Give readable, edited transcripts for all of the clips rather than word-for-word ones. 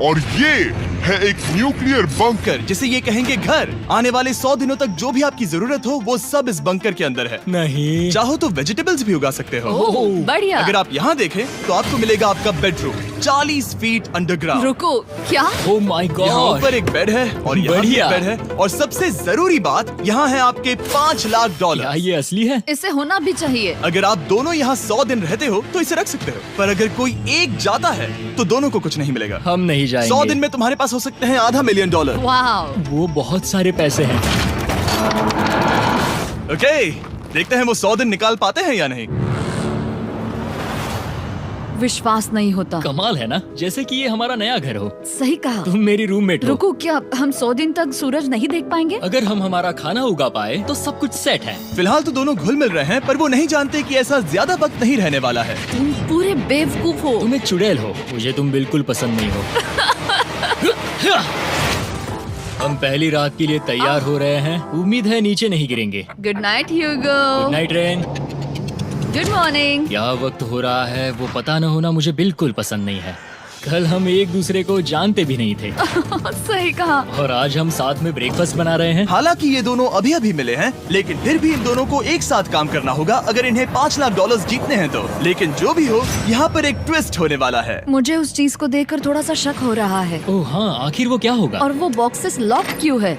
और ये है एक न्यूक्लियर बंकर जिसे ये कहेंगे घर। आने वाले 100 दिनों तक जो भी आपकी जरूरत हो वो सब इस बंकर के अंदर है। नहीं। चाहो तो वेजिटेबल्स भी उगा सकते हो। बढ़िया। अगर आप यहाँ देखें तो आपको मिलेगा आपका बेडरूम 40 फीट अंडरग्राउंड। रुको, क्या? ओह माय यहाँ गॉड। ऊपर एक बेड है और यहाँ भी बढ़िया। एक बेड है और सबसे जरूरी बात यहाँ है आपके $5 लाख। क्या ये असली है? इसे होना भी चाहिए। अगर आप दोनों यहाँ 100 दिन रहते हो तो इसे रख सकते हो, पर अगर कोई एक जाता है तो दोनों को कुछ नहीं मिलेगा। हम नहीं जाएंगे। 100 दिन में तुम्हारे पास हो सकते हैं $500 मिलियन। वाओ। वो बहुत सारे पैसे हैं। ओके, देखते हैं वो 100 दिन निकाल पाते हैं या नहीं। विश्वास नहीं होता। कमाल है ना, जैसे कि ये हमारा नया घर हो। सही कहा। तुम मेरी रूममेट हो। रुको, क्या हम 100 दिन तक सूरज नहीं देख पाएंगे? अगर हम हमारा खाना उगा पाए तो सब कुछ सेट है। फिलहाल तो दोनों घुल मिल रहे हैं, पर वो नहीं जानते कि ऐसा ज्यादा वक्त नहीं रहने वाला है। तुम पूरे बेवकूफ हो। तुम एक चुड़ैल हो, मुझे तुम बिल्कुल पसंद नहीं हो। हम पहली रात के लिए तैयार हो रहे हैं। उम्मीद है नीचे नहीं गिरेंगे। Good night Hugo. Good night Ren. Good morning. क्या वक्त हो रहा है वो पता न होना मुझे बिल्कुल पसंद नहीं है। कल हम एक दूसरे को जानते भी नहीं थे सही कहा। और आज हम साथ में ब्रेकफास्ट बना रहे हैं। हालांकि ये दोनों अभी अभी मिले हैं, लेकिन फिर भी इन दोनों को एक साथ काम करना होगा अगर इन्हें $5 लाख जीतने हैं तो। लेकिन जो भी हो, यहाँ पर एक ट्विस्ट होने वाला है। मुझे उस चीज को देखकर थोड़ा सा शक हो रहा है। ओह हाँ, आखिर वो क्या होगा? और वो बॉक्सेस लॉक क्यों है?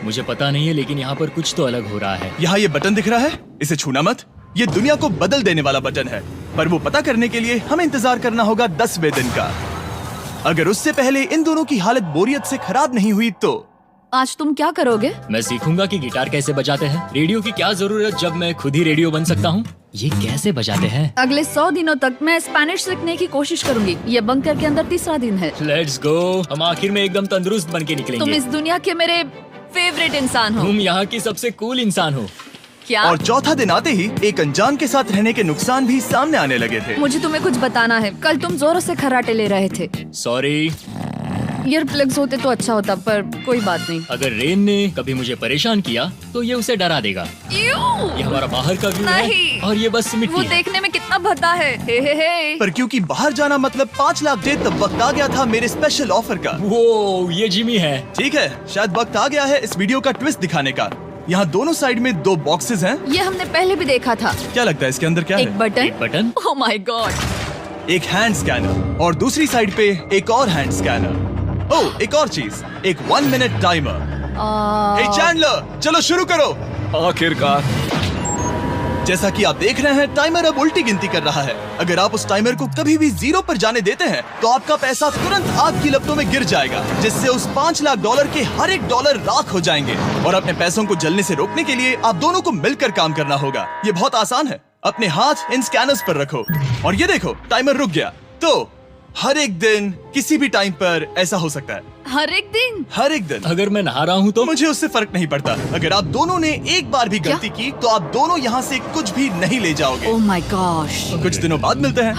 मुझे पता नहीं है, लेकिन यहाँ पर कुछ तो अलग हो रहा है। यहाँ ये बटन दिख रहा है, इसे छूना मत। ये दुनिया को बदल देने वाला बटन है, पर वो पता करने के लिए हमें इंतजार करना होगा 10वें दिन का। अगर उससे पहले इन दोनों की हालत बोरियत से खराब नहीं हुई तो आज तुम क्या करोगे? मैं सीखूंगा कि गिटार कैसे बजाते हैं। रेडियो की क्या जरूरत जब मैं खुद ही रेडियो बन सकता हूँ। ये कैसे बजाते हैं? अगले 100 दिनों तक मैं स्पेनिश सीखने की कोशिश करूंगी। ये बंकर के अंदर 3रा दिन है। Let's go. हम आखिर में एकदम तंदुरुस्त बन के तुम निकलेंगे। इस दुनिया के मेरे फेवरेट इंसान हो। तुम यहाँ की सबसे कूल इंसान हो। क्या? और चौथा दिन आते ही एक अनजान के साथ रहने के नुकसान भी सामने आने लगे थे। मुझे तुम्हें कुछ बताना है। कल तुम जोरों से खर्राटे ले रहे थे। सॉरी। ईयर प्लग्स होते तो अच्छा होता, पर कोई बात नहीं। अगर रेन ने कभी मुझे परेशान किया तो ये उसे डरा देगा। ये हमारा बाहर का व्यू है नहीं। और ये बस मिट्टी वो है। देखने में कितना भद्दा है। हे। पर क्योंकि बाहर जाना मतलब $5 लाख दे, तब वक्त आ गया था मेरे स्पेशल ऑफर का। वो ये जिमी है। ठीक है, शायद वक्त आ गया है इस वीडियो का ट्विस्ट दिखाने का। यहाँ दोनों साइड में 2 बॉक्सेस हैं। ये हमने पहले भी देखा था। क्या लगता है इसके अंदर क्या एक है? बटन। एक बटन। Oh my God. एक हैंड स्कैनर और दूसरी साइड पे एक और हैंड स्कैनर। ओह, एक और चीज, एक 1 मिनट टाइमर। हे चैंडलर, चलो शुरू करो। आखिरकार जैसा कि आप देख रहे हैं, टाइमर अब उल्टी गिनती कर रहा है। अगर आप उस टाइमर को कभी भी 0 पर जाने देते हैं तो आपका पैसा तुरंत आग की लपटों में गिर जाएगा, जिससे उस $5 लाख के हर एक डॉलर राख हो जाएंगे। और अपने पैसों को जलने से रोकने के लिए आप दोनों को मिलकर काम करना होगा। ये बहुत आसान है। अपने हाथ इन स्कैनर्स पर रखो और ये देखो, टाइमर रुक गया। तो हर एक दिन किसी भी टाइम पर ऐसा हो सकता है। हर एक दिन? हर एक दिन। अगर मैं नहा रहा हूँ तो मुझे उससे फर्क नहीं पड़ता। अगर आप दोनों ने एक बार भी गलती की तो आप दोनों यहाँ से कुछ भी नहीं ले जाओगे। Oh my gosh. कुछ दिनों बाद मिलते हैं।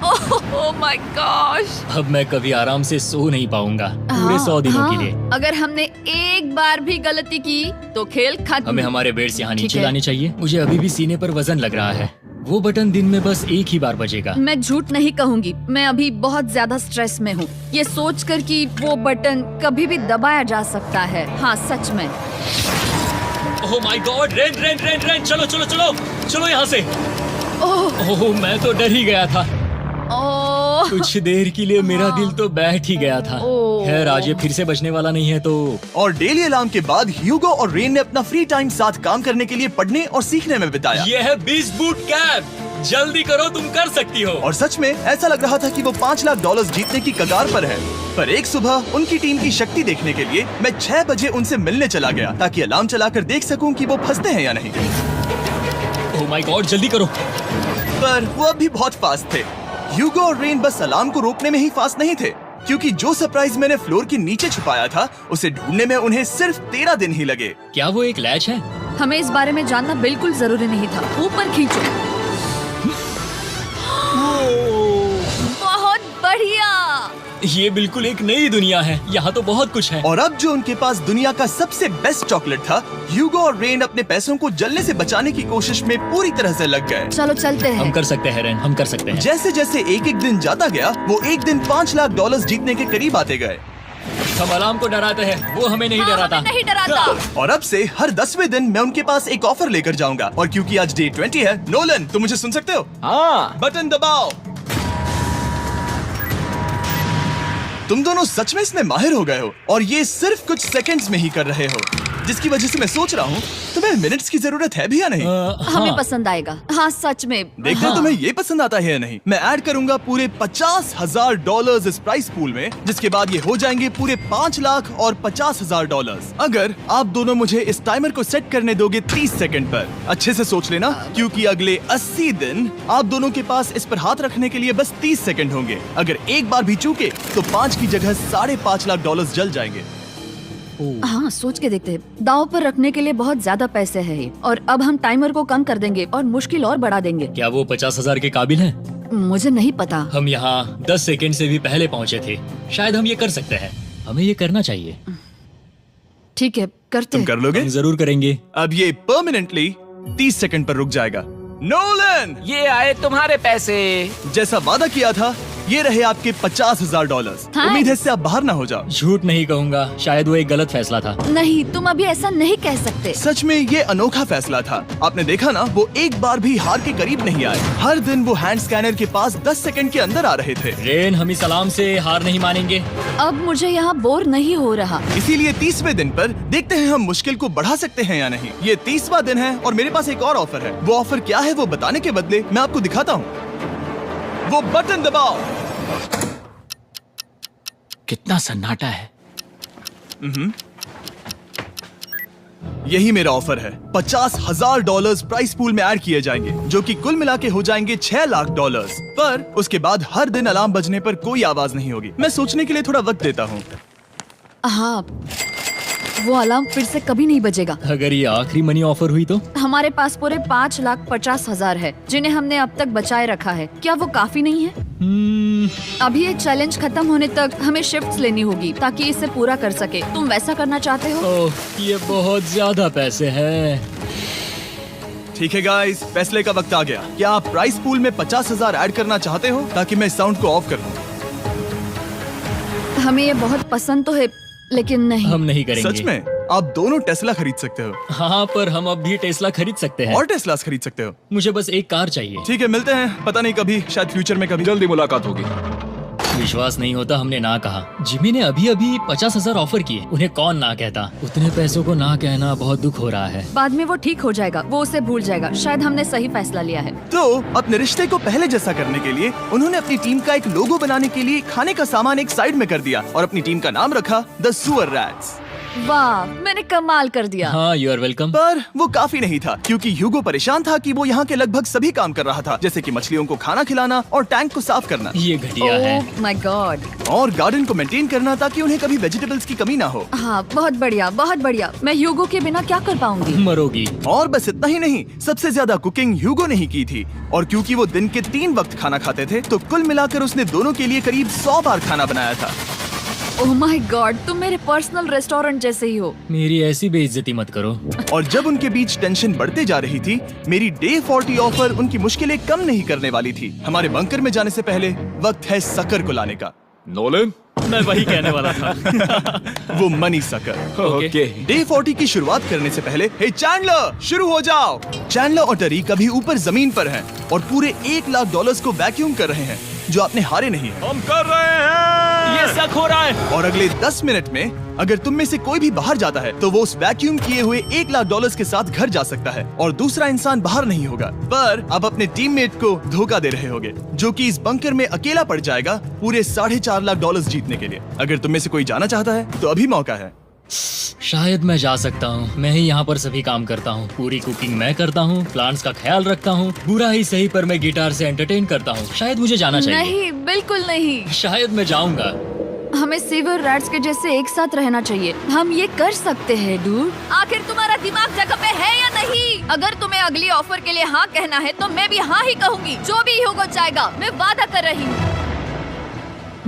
Oh my gosh. अब मैं कभी आराम से सो नहीं पाऊंगा पूरे 100 दिनों के लिए। अगर हमने एक बार भी गलती की तो खेल खत्म। हमें हमारे बेड से यहाँ ठीक नीचे है। लाने चाहिए। मुझे अभी भी सीने पर वजन लग रहा है। वो बटन दिन में बस एक ही बार बजेगा। मैं झूठ नहीं कहूंगी, मैं अभी बहुत ज्यादा स्ट्रेस में हूँ, ये सोचकर कि वो बटन कभी भी दबाया जा सकता है। हाँ सच में। Oh my God, rain rain rain rain, चलो चलो चलो चलो यहाँ से। ओह मैं तो डर ही गया था। ओह कुछ देर के लिए मेरा दिल तो बैठ ही गया था। ओह। खैर आज ये फिर से बजने वाला नहीं है तो। और डेली अलार्म के बाद ह्यूगो और रेन ने अपना फ्री टाइम साथ काम करने के लिए पढ़ने और सीखने में बिताया। ये है 20 बूट कैप। जल्दी करो, तुम कर सकती हो। और सच में ऐसा लग रहा था कि वो $5 लाख जीतने की कगार पर है। पर एक सुबह उनकी टीम की शक्ति देखने के लिए मैं 6 बजे उनसे मिलने चला गया, ताकि अलार्म चलाकर देख सकूं कि वो फंसते हैं या नहीं। ओह माय गॉड, जल्दी करो। पर वो अब भी बहुत फास्ट थे। ह्यूगो और रेन बस अलार्म को रोकने में ही फास्ट नहीं थे, क्योंकि जो सरप्राइज मैंने फ्लोर के नीचे छुपाया था उसे ढूंढने में उन्हें सिर्फ 13 दिन ही लगे। क्या वो एक लैच है? हमें इस बारे में जानना बिल्कुल जरूरी नहीं था। ऊपर खींचो। बहुत बढ़िया। ये बिल्कुल एक नई दुनिया है। यहाँ तो बहुत कुछ है। और अब जो उनके पास दुनिया का सबसे बेस्ट चॉकलेट था, ह्यूगो और रेन अपने पैसों को जलने से बचाने की कोशिश में पूरी तरह से लग गए। चलो चलते हम हैं। कर सकते हैं रेन, हम कर सकते हैं। जैसे जैसे एक एक दिन जाता गया, वो एक दिन $5 लाख जीतने के करीब आते गए। हम अलार्म को डराते हैं, वो हमें नहीं हाँ, डराता। हमें नहीं डराता। और अब से हर 10वें दिन मैं उनके पास एक ऑफर लेकर जाऊंगा। और क्योंकि आज डे 20 है, नोलन तुम मुझे सुन सकते हो? हाँ। बटन दबाओ। तुम दोनों सच में इसमें माहिर हो गए हो और ये सिर्फ कुछ सेकंड्स में ही कर रहे हो, जिसकी वजह से मैं सोच रहा हूँ तुम्हें मिनट्स की जरूरत है भी या नहीं। हमें पसंद आएगा। हाँ सच में। देखते हैं तुम्हें ये पसंद आता है या नहीं। मैं ऐड करूंगा पूरे $50,000 इस प्राइस पूल में, जिसके बाद ये हो जाएंगे पूरे $5 लाख और $50,000 अगर आप दोनों मुझे इस टाइमर को सेट करने दोगे 30 सेकंड पर। अच्छे से सोच लेना, क्योंकि अगले 80 दिन आप दोनों के पास इस पर हाथ रखने के लिए बस 30 सेकंड होंगे। अगर एक बार भी चूके तो 5 की जगह $5.5 लाख जल जाएंगे। हाँ सोच के देखते हैं। दाव पर रखने के लिए बहुत ज्यादा पैसे है ये। और अब हम टाइमर को कम कर देंगे और मुश्किल और बढ़ा देंगे। क्या वो 50,000 के काबिल हैं? मुझे नहीं पता। हम यहाँ 10 सेकंड से भी पहले पहुँचे थे। शायद हम ये कर सकते हैं। हमें ये करना चाहिए। ठीक है करते तुम हैं। कर लोगे? हम जरूर करेंगे। अब ये परमानेंटली 30 सेकंड पर रुक जाएगा। नोलन, ये आए तुम्हारे पैसे। जैसा वादा किया था, ये रहे आपके $50,000। हाँ। उम्मीद है इससे आप बाहर ना हो जाओ। झूठ नहीं कहूँगा, शायद वो एक गलत फैसला था। नहीं तुम अभी ऐसा नहीं कह सकते। सच में ये अनोखा फैसला था। आपने देखा ना, वो एक बार भी हार के करीब नहीं आए। हर दिन वो हैंड स्कैनर के पास 10 सेकंड के अंदर आ रहे थे। रेन, हम इस अलार्म से हार नहीं मानेंगे। अब मुझे यहाँ बोर नहीं हो रहा। इसीलिए 30वें दिन पर देखते हैं हम मुश्किल को बढ़ा सकते हैं या नहीं। ये 30वां दिन है और मेरे पास एक और ऑफर है। वो ऑफर क्या है वो बताने के बदले मैं आपको दिखाता हूँ। वो बटन दबाओ। कितना सन्नाटा है। यही मेरा ऑफर है। $50,000 प्राइस पूल में ऐड किए जाएंगे, जो कि कुल मिला के हो जाएंगे $6 लाख। पर उसके बाद हर दिन अलार्म बजने पर कोई आवाज नहीं होगी। मैं सोचने के लिए थोड़ा वक्त देता हूँ। हाँ वो अलार्म फिर से कभी नहीं बजेगा। अगर ये आखिरी मनी ऑफर हुई तो? हमारे पास पूरे $5,50,000 है, जिन्हें हमने अब तक बचाए रखा है। क्या वो काफी नहीं है? अभी ये चैलेंज खत्म होने तक हमें शिफ्ट्स लेनी होगी ताकि इसे पूरा कर सके। तुम वैसा करना चाहते हो? ओह, ये बहुत ज्यादा पैसे हैं। ठीक है गाइस, फैसले का वक्त आ गया। क्या आप प्राइस पूल में 50,000 ऐड करना चाहते हो ताकि मैं साउंड को ऑफ कर दूं? हमें ये बहुत पसंद तो है, लेकिन नहीं। हम नहीं करेंगे। सच में? आप दोनों टेस्ला खरीद सकते हो हाँ, पर हम अब भी टेस्ला खरीद सकते हैं। और टेस्लास खरीद सकते हो। मुझे बस एक कार चाहिए। ठीक है, मिलते हैं। पता नहीं कभी, शायद फ्यूचर में कभी। जल्दी मुलाकात होगी। विश्वास नहीं होता हमने ना कहा। जिमी ने अभी अभी 50,000 ऑफर किए। उन्हें कौन ना कहता। उतने पैसों को ना कहना बहुत दुख हो रहा है। बाद में वो ठीक हो जाएगा, वो उसे भूल जाएगा। शायद हमने सही फैसला लिया है। तो अपने रिश्ते को पहले जैसा करने के लिए उन्होंने अपनी टीम का एक लोगो बनाने के लिए खाने का सामान एक साइड में कर दिया और अपनी टीम का नाम रखा द सुअर रैट्स। वाह, मैंने कमाल कर दिया। हाँ, यू आर वेलकम। पर वो काफी नहीं था, क्योंकि ह्यूगो परेशान था कि वो यहाँ के लगभग सभी काम कर रहा था, जैसे कि मछलियों को खाना खिलाना और टैंक को साफ करना ये घटिया है। Oh my God. और गार्डन को मेंटेन करना ताकि उन्हें कभी वेजिटेबल्स की कमी ना हो। हाँ बहुत बढ़िया, बहुत बढ़िया। मैं ह्यूगो के बिना क्या कर पाऊंगी? मरोगी। और बस इतना ही नहीं, सबसे ज्यादा कुकिंग ह्यूगो ने ही की थी। और क्योंकि वो दिन के 3 वक्त खाना खाते थे, तो कुल मिलाकर उसने दोनों के लिए करीब 100 बार खाना बनाया था। ओह माय गॉड, तुम मेरे पर्सनल रेस्टोरेंट जैसे ही हो। मेरी ऐसी बेइज्जती मत करो। और जब उनके बीच टेंशन बढ़ते जा रही थी, मेरी डे 40 ऑफर उनकी मुश्किलें कम नहीं करने वाली थी। हमारे बंकर में जाने से पहले वक्त है सकर को लाने का। नोलन। मैं वही कहने वाला था। वो मनी सकर। ओके। डे 40 की शुरुआत करने से पहले, हे चैंडलर, शुरू हो जाओ। चैंडलर और टरी कभी ऊपर जमीन पर हैं और पूरे $1 लाख को वैक्यूम कर रहे हैं, जो आपने हारे नहीं है। हम कर रहे हैं। ये शक हो रहा है। और अगले 10 मिनट में अगर तुम में से कोई भी बाहर जाता है, तो वो उस वैक्यूम किए हुए $1 लाख के साथ घर जा सकता है और दूसरा इंसान बाहर नहीं होगा। पर आप अपने टीममेट को धोखा दे रहे होगे, जो कि इस बंकर में अकेला पड़ जाएगा पूरे $4.5 लाख जीतने के लिए। अगर तुम में से कोई जाना चाहता है, तो अभी मौका है। शायद मैं जा सकता हूँ। मैं ही यहाँ पर सभी काम करता हूँ। पूरी कुकिंग मैं करता हूँ, प्लांट्स का ख्याल रखता हूँ। बुरा ही सही, पर मैं गिटार से एंटरटेन करता हूँ। शायद मुझे जाना चाहिए। नहीं, बिल्कुल नहीं। शायद मैं जाऊँगा। हमें सीवर रैट्स के जैसे एक साथ रहना चाहिए। हम ये कर सकते हैं डूड। आखिर तुम्हारा दिमाग जगह पे है या नहीं? अगर तुम्हें अगली ऑफर के लिए हाँ कहना है, तो मैं भी हाँ ही कहूँगी। जो भी होगा जाएगा, मैं वादा कर रही हूँ।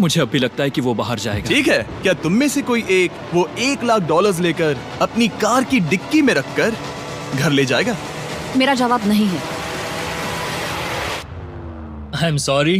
मुझे अब भी लगता है कि वो बाहर जाएगा। ठीक है, क्या तुम में से कोई एक वो $1,00,000 लेकर अपनी कार की डिक्की में रखकर घर ले जाएगा? मेरा जवाब नहीं है। I am sorry,